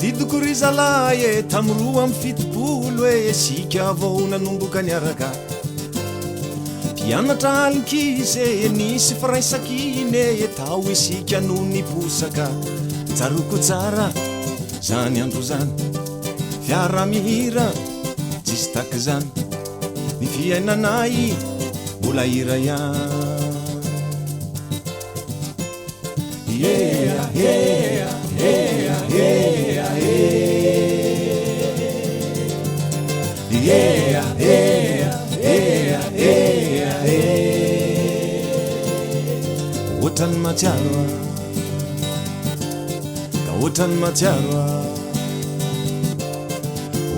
Tadidiko ry zalahy e tamroa amy fitopolo e sika avao nanomboka niaraka mpianatra alinkizy e nisy firaisakiny e tao isika no niposaka tsaroko tsara zany andro zany fiara-mihira tsisy taky zany ny fiainanay mbola hira ihany yeah, yeah, yeah, yeah, yeah, yeah, yeah, yeah. Otrany matsiaro ka otrany matsiaro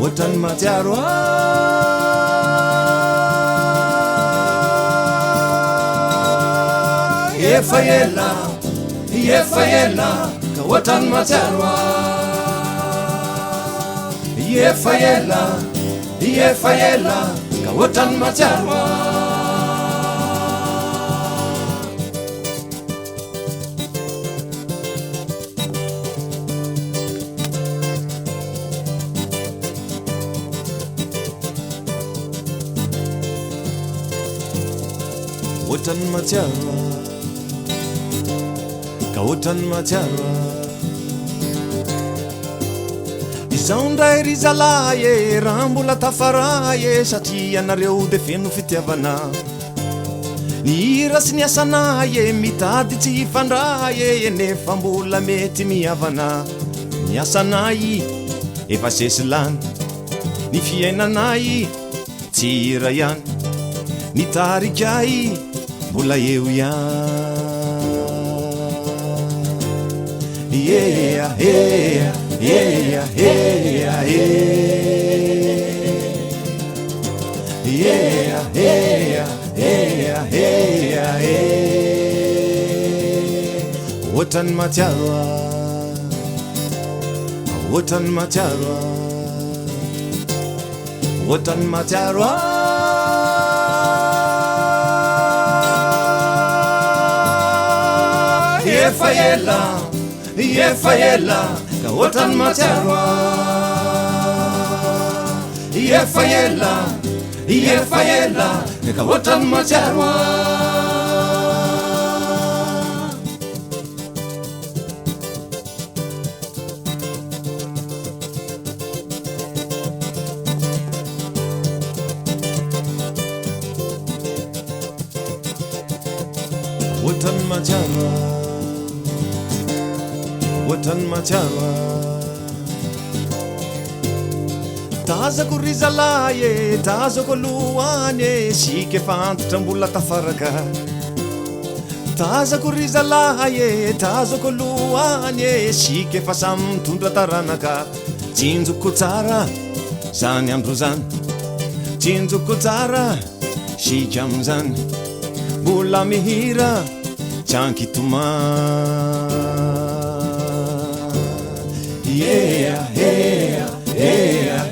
otrany matsiaro efa ela ka otrany matsiaro efa ela ka otrany matsiaro otrany matsiaro ka otrany matsiaro izao ndray ry zalahy e raha mbola tafaray e satria anareo de feno fitiavana ny hira sy ny asanay e mitady tsy hifandray e nefa mbola mety mihavana ny asanay efa sesilany ny fiainanay tsy hira ihany ny tarikay mbola eo ihany yeah, yeah, yeah, yeah, yeah, yeah, yeah, yeah, yeah, yeah. Otrany matsiaro otrany matsiaro otrany matsiaro efa ela ka otrany matsiaro efa ela ka otrany matsiaro otrany matsiaro otrany matsiaro tazako ry zalahy e tazako alohany e sika efa antitra mbola tafaraka tazako ry zalahy e tazako alohany e sika efa samy mitondra taranaka tsinjoko tsara zany andro zany tsinjoko tsara sika am'zany mbola mihira tsankitomany yeah, yeah, yeah, yeah,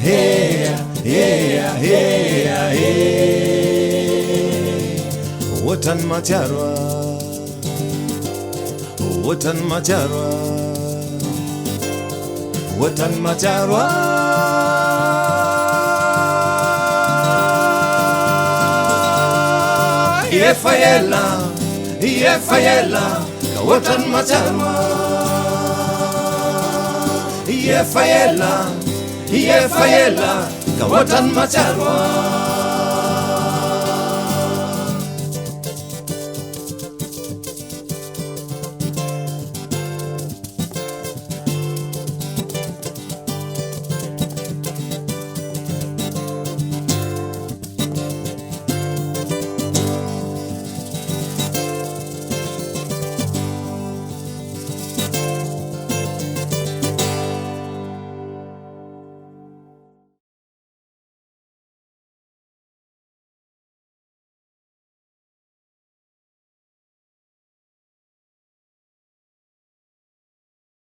yeah, yeah, yeah, yeah. Otrany matsiaro otrany matsiaro otrany matsiaro efa ela ka otrany matsiaro efa ela ka otrany matsiaro